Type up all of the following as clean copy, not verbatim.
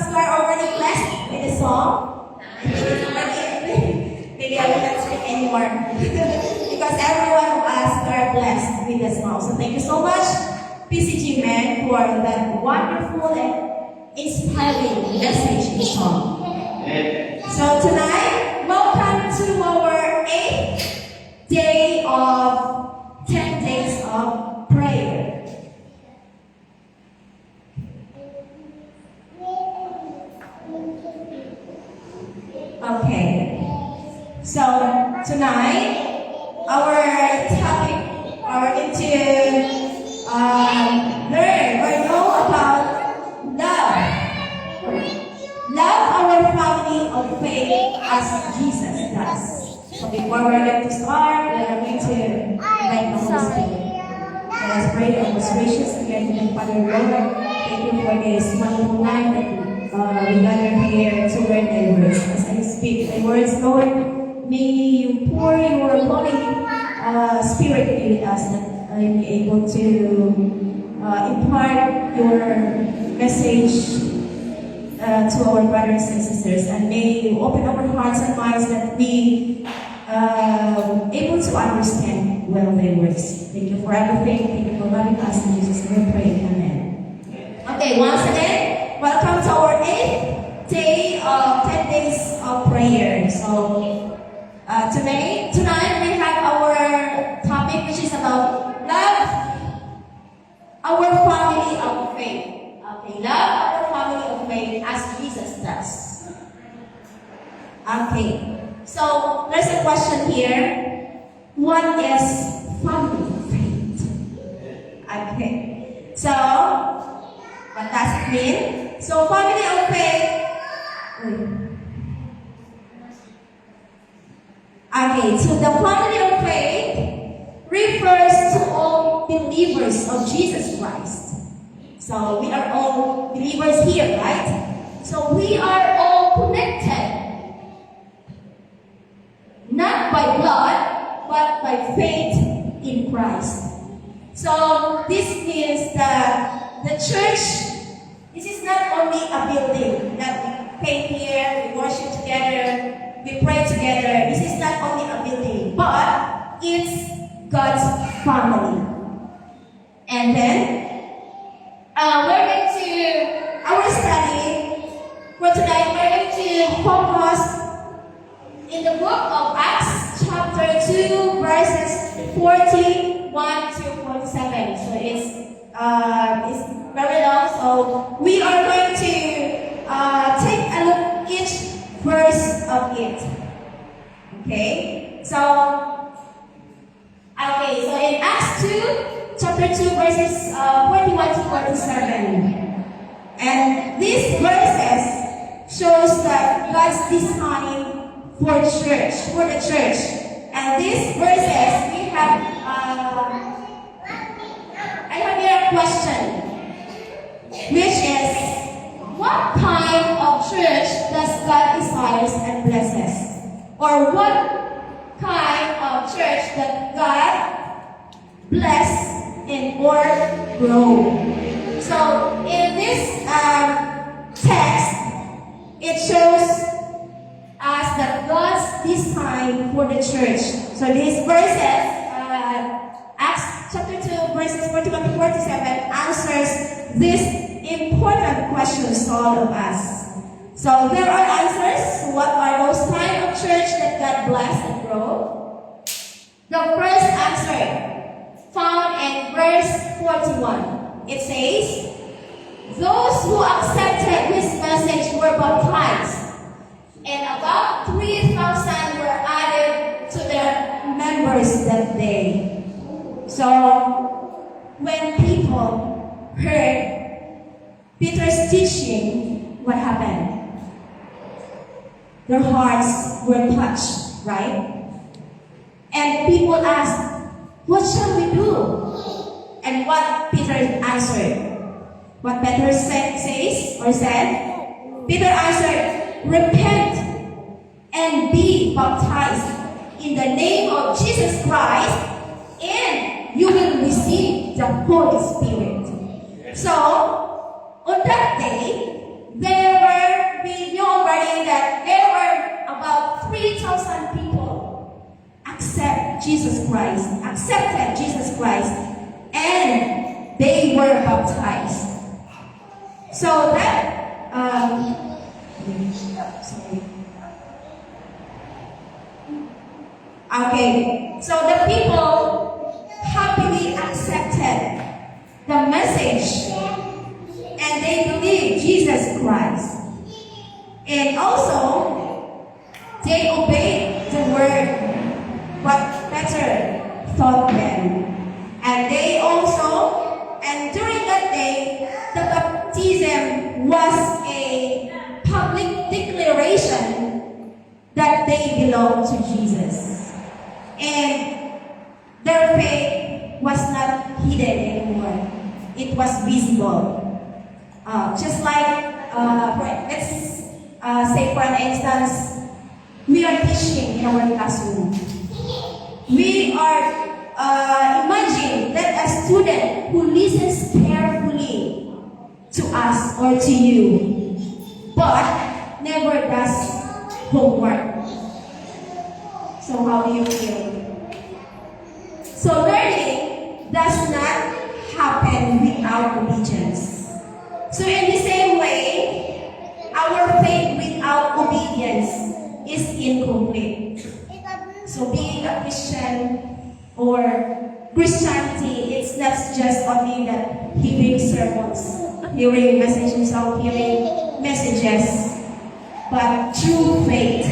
because we are already blessed with the song. Maybe I will not speak anymore. Because everyone of us are blessed with the song. So thank you so much, PCG Men, for that wonderful and inspiring message in song. So tonight, welcome to our 8th day of 10 days of prayer. Okay, so tonight our topic are going to learn or know about love. Love our family of faith as Jesus does. So before we're going to start, we are going to invite the Holy Spirit. Let us pray. Our most gracious and loving Father Lord, thank you for this wonderful night that we gather here to learn thy words. As I speak thy words, Lord, may you pour your Holy Spirit be with us, that I be able to impart your message to our brothers and sisters, and may you open our hearts and minds that we able to understand well thy words. Thank you for everything. Thank you for loving us. In Jesus' name we pray. Amen. Okay, once again, welcome to our 8th day of 10 days of prayer. So tonight we have our topic, which is about love our family of faith. Okay, love our family of faith as Jesus does. Okay, so there's a question here. What is family of faith? Okay, so what does it mean? So family of faith. Okay, so the family of faith refers to all believers of Jesus Christ. So we are all believers here, right? So we are all connected, not by blood, but by faith in Christ. So this means that the church, this is not only a building that we came here, we worship together, we pray together. This is not only a building, but it's God's family. And then we're going to, our study for tonight, we're going to focus in the book of Acts, chapter 2, verses 41 to 47. So it's very long, so we are going to take a look each verse of it. Okay? So in Acts 2, chapter 2, verses 41 to 47. And these verses shows that God's design for the church. And these verses, we have, I have here a question, which is, what kind of church does God desires and blesses? Or what kind of church that God bless and or grow? So in this text, it shows us that God's design for the church. So these verses, Acts chapter 2, verses 41 to 47, answers these important questions to all of us. So there are answers. What are those kind of church that God bless and grow? The first answer found in verse 41. It says, those who accepted his message were baptized, and about 3,000 were added to their members that day. So when people heard Peter's teaching, what happened? Their hearts were touched, right? And people asked, what shall we do? And what Peter answered? What Peter said? Peter answered, repent and be baptized in the name of Jesus Christ, and you will receive the Holy Spirit. So, on that day, there were 3,000 people accepted Jesus Christ, and they were baptized. So that, sorry. Okay, so the people happily accepted the message and they believed Jesus Christ. And also, they obeyed the word, but Peter taught them. And during that day, the baptism was a public declaration that they belong to Jesus. And their faith was not hidden anymore. It was visible. Just like, let's say for an instance, we are teaching in our classroom. We are, imagine that a student who listens carefully to us or to you, but never does homework. So how do you feel? So learning does not happen without obedience. So in the same way, our faith without obedience is incomplete. So being a Christian or Christianity, it's not just only that hearing sermons, hearing messages, but true faith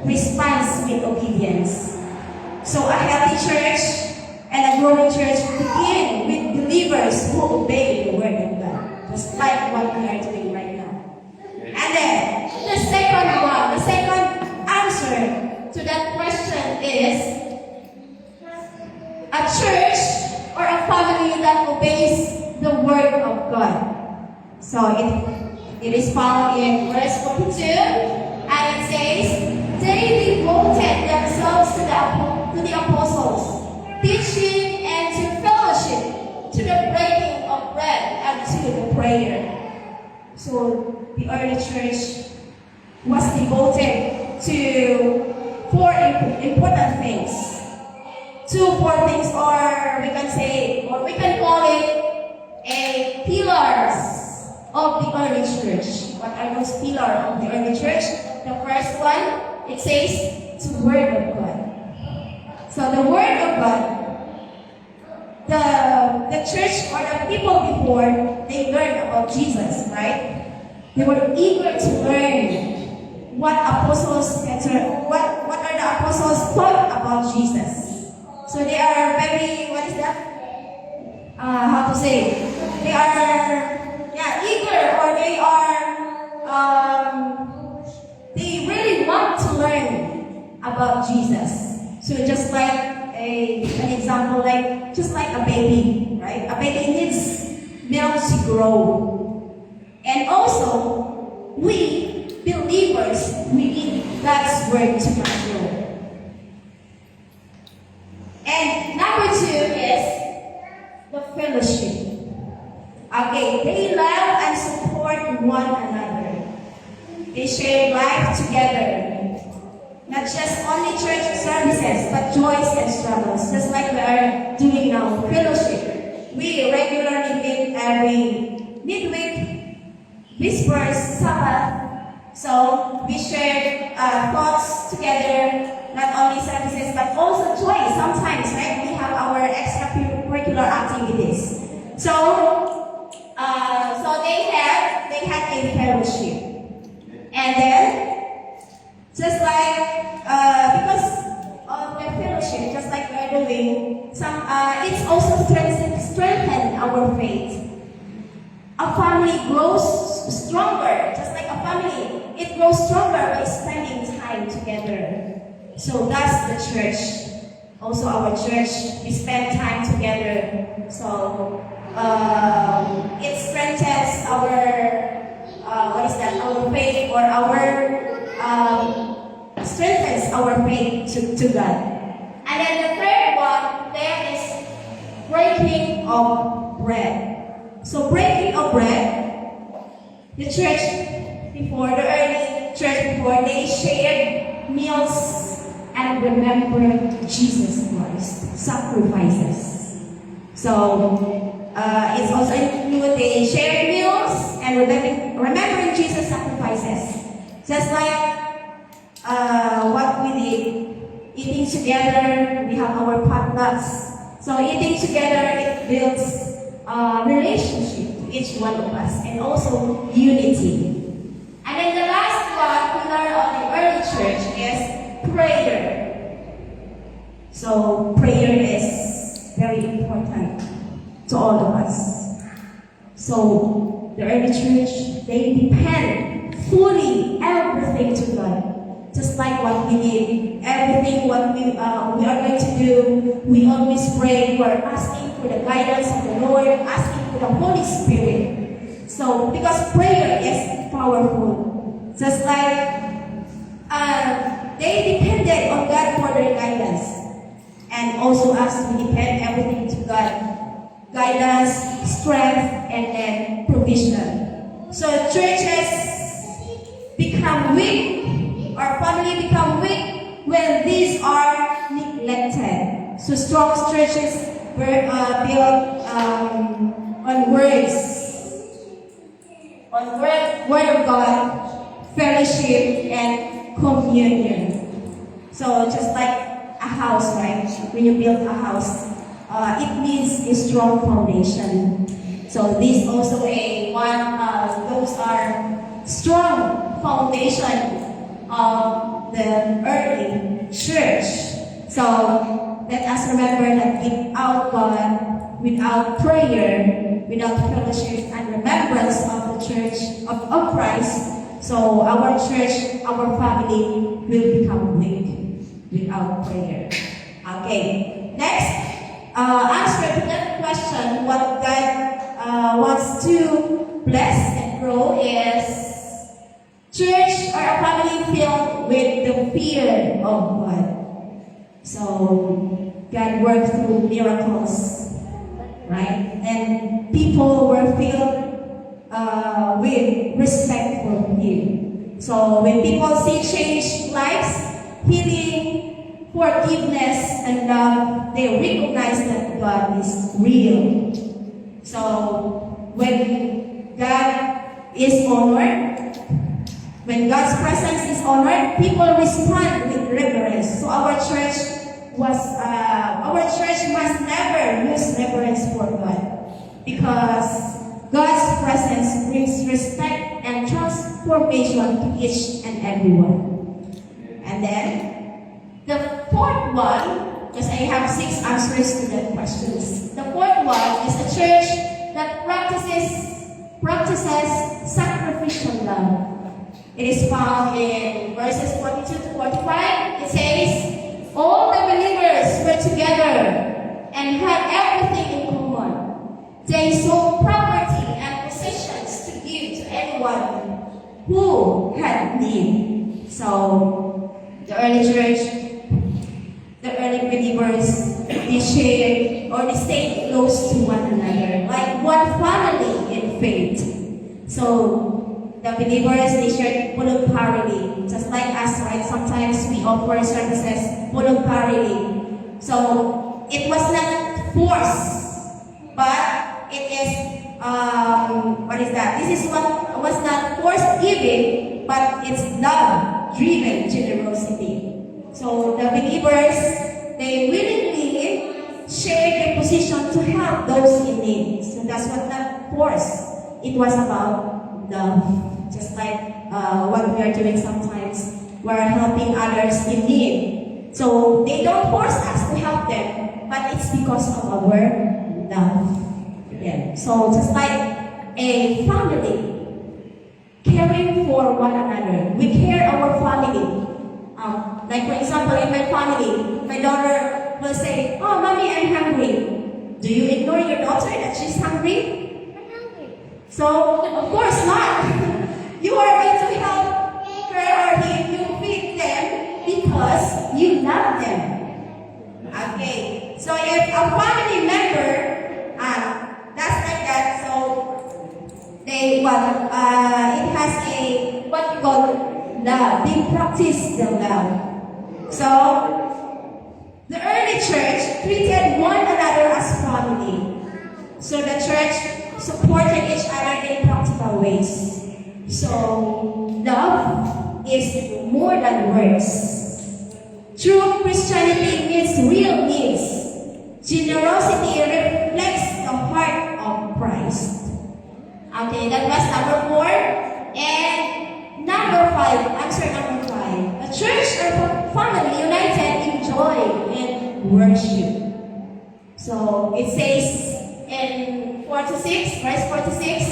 responds with obedience. So a healthy church and a growing church begin with believers who obey the word of God, just like what we are doing right now. And then the second answer to that question is a church or a family that obeys the word of God. So it is found in verse 42, and it says, they devoted themselves to the apostles, teaching and to fellowship, to the breaking of bread and to the prayer. So the early church was devoted to four important things. Four things, or we can call it a pillars of the early church. What are those pillars of the early church? The first one, it says, the word of God. So the word of God, the church or the people before, they learned about Jesus, right? They were eager to learn what are the apostles taught about Jesus. So they are very, they are eager, or they really want to learn about Jesus. So just like an example, just like a baby, right? A baby needs milk to grow. And also, we believers, we need God's word to mature. And number 2 is the fellowship. Okay, they love and support one another. They share life together. Not just only church services, but joys and struggles. Just like we are doing now, fellowship. We regularly meet every midweek, Vespers, Sabbath. So we share thoughts together. Not only services, but also joy. Sometimes, right, we have our extracurricular activities. So they had a fellowship, and then just like because of the fellowship, just like we're doing, it's also strengthen our faith. A family grows stronger, just like a family. It grows stronger by spending time together. So that's the church. Also our church, we spend time together. So it strengthens our faith, or strengthens our faith to God. And then the third one there is breaking of bread. So breaking of bread, the early church before, they shared meals and remember Jesus Christ sacrifices. So it's also include the shared meals and remembering Jesus sacrifices. Just like what we did, eating together, we have our potlucks. So eating together, it builds relationship to each one of us and also unity. And then the last one, pillar of the early church is prayer. So prayer is very important to all of us. So the early church, they depend fully everything to God. Just like what we did, everything what we are going to do, we always pray. We're asking for the guidance of the Lord, asking for the Holy Spirit. So because prayer is powerful, just like they depended on God for their guidance, and also us, we depend everything to God, guidance, strength, and then provision. So churches become weak, our family become weak when these are neglected. So strong churches were built on word of God, fellowship, and communion. So just like a house, right? When you build a house, it needs a strong foundation. So this also those are strong foundation of the early church. So let us remember that without God, without prayer, without fellowship and remembrance of the church of Christ, so our church, our family will become weak without prayer. Okay, next, answer to that question, what God wants to bless and grow is church or a family filled with the fear of God. So God worked through miracles, right? And people were filled with respect for Him. So when people see changed lives, healing, forgiveness, and love, they recognize that God is real. So when God is honored, when God's presence is honored, people respond with reverence. So our church must never lose reverence for God, because God's presence brings respect and transformation to each and everyone. And then the fourth one, because I have 6 answers to that questions. The fourth one is a church that practices sacrificial love. It is found in verses 42 to 45. It says, all the believers were together and had everything in common. They sold property and possessions to give to anyone who had need. So, the early church, the early believers, they shared or they stayed close to one another, like one family in faith. So, the believers, they shared voluntarily, just like us, right? Sometimes we offer services voluntarily. So, it was not forced, but it is, what is that? This is what was not forced giving, but it's love-driven generosity. So, the believers, they willingly shared their position to help those in need. So, that's what not forced. It was about love. Just like what we are doing sometimes, we're helping others in need. So they don't force us to help them, but it's because of our love. Yeah. So just like a family caring for one another, we care our family. Like for example, in my family, my daughter will say, "Oh, mommy, I'm hungry." Do you ignore your daughter that she's hungry? I'm hungry. So of course not. You are going to help her or him, you feed them because you love them. Okay. So if a family member, that's like that, so they it has a what you call love. They practice the love. So, the early church treated one another as family. So the church supported each other in practical ways. So, love is more than words. True Christianity meets real needs. Generosity reflects the heart of Christ. Okay, that was number 4. And number 5, answer number 5. A church or family united in joy and worship. So it says in 46, verse 46,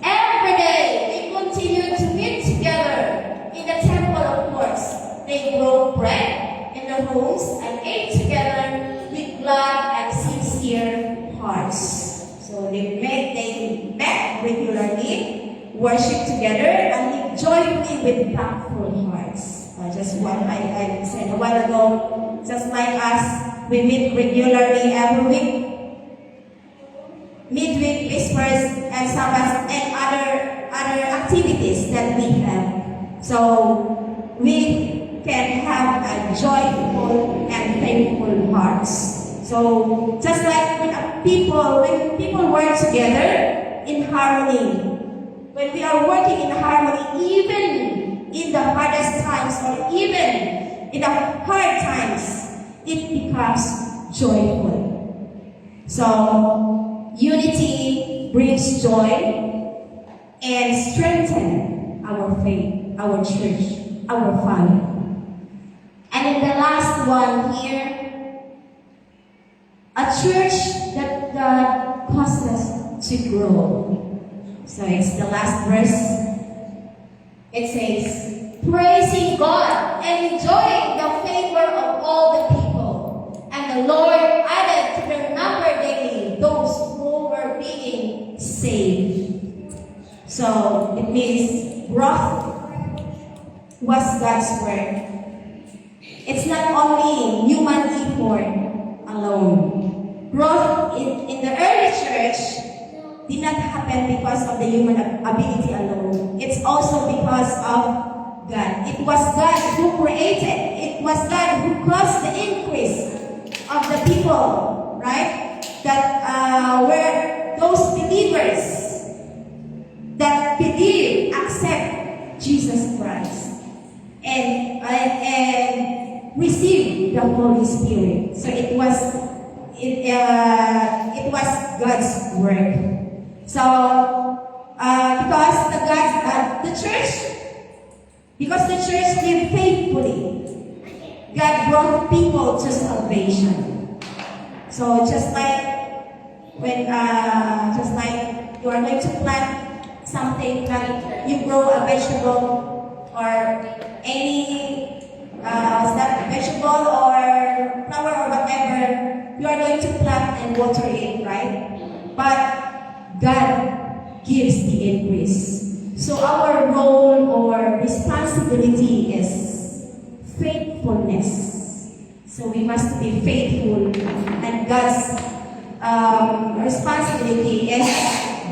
every day they continued to meet together in the temple of courts. They broke bread in their homes and ate together with glad and sincere hearts. So they met regularly, worship together, and live joyfully with thankful hearts. Just what I said a while ago, just like us, we meet regularly every week, midweek, whispers, and Sabbath, and other activities that we have. So we can have a joyful and thankful hearts. So just like when people work together in harmony, when we are working in harmony, even in the hardest times or even in the hard times, it becomes joyful. So unity brings joy and strengthens our faith, our church, our family. And in the last one here, a church that God causes us to grow. So it's the last verse. It says, praising God and enjoying the favor of all the people. And the Lord added to their number daily those who were being saved. So it means growth was God's work. It's not only human effort alone. Growth in the early church did not happen because of the human ability alone. It's also because of God. It was God who created. It was God who caused the increase of the people, right? That were those believers that believe, accept Jesus Christ, and receive the Holy Spirit. So it was God's work. So because the church lived faithfully, God brought people to salvation. So just like when you are going to plant something, like you grow a vegetable or any vegetable or flower or whatever, you are going to plant and water it, right? But God gives the increase. So our role or responsibility is faithfulness. So we must be faithful, and God's responsibility is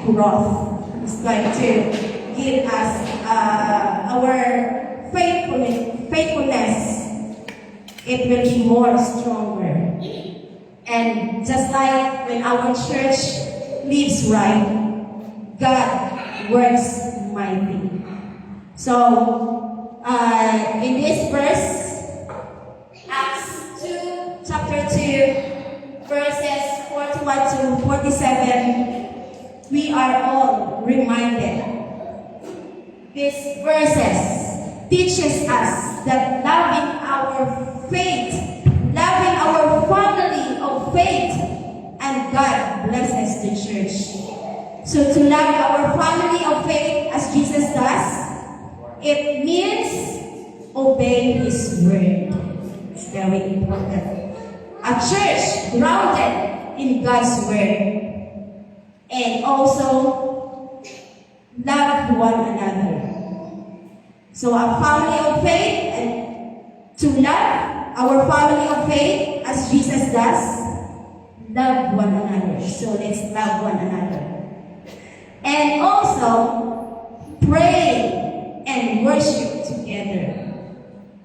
growth. It's going to give us our faithfulness. It will be more stronger. And just like when our church lives right, God works mighty. So, in this verse, Acts 2, chapter 2, verses 41 to 47, we are all reminded. These verses teaches us that loving our faith, loving our family of faith, and God blesses the church. So to love our family of faith as Jesus does, it means obey His word. It's very important. A church grounded in God's word, and also love one another. So a family of faith, and to love our family of faith as Jesus does, love one another. So let's love one another. And also pray and worship together. together.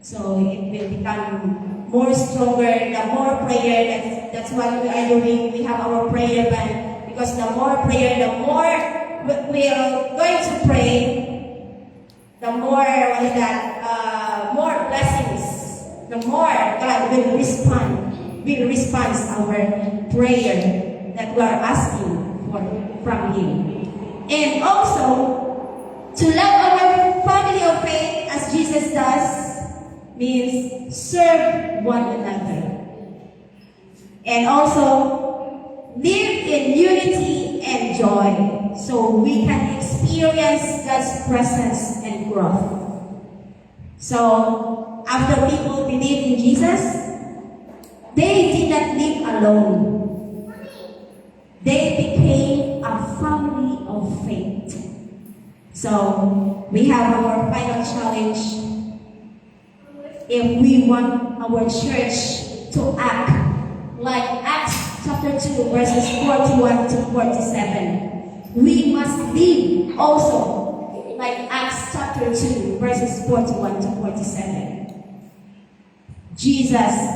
So it will become more stronger, the more prayer, that's what we are doing. We have our prayer band, because the more prayer, the more we are going to pray, the more, more blessings, the more God will respond our prayer that we are asking from Him. And also, to love our family of faith as Jesus does, means serve one another. And also, live in unity and joy so we can experience God's presence and growth. So, after people believed in Jesus, they did not live alone. They became a family of faith. So, we have our final challenge. If we want our church to act like Acts chapter 2 verses 41 to 47, we must live also like Acts chapter 2 verses 41 to 47.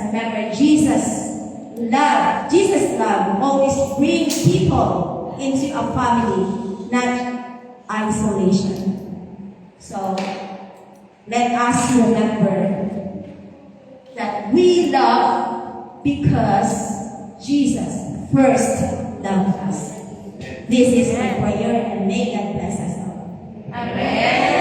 Remember, Jesus' love always brings people into a family, not isolation. So, let us remember that we love because Jesus first loved us. This is my prayer, and may God bless us all. Amen.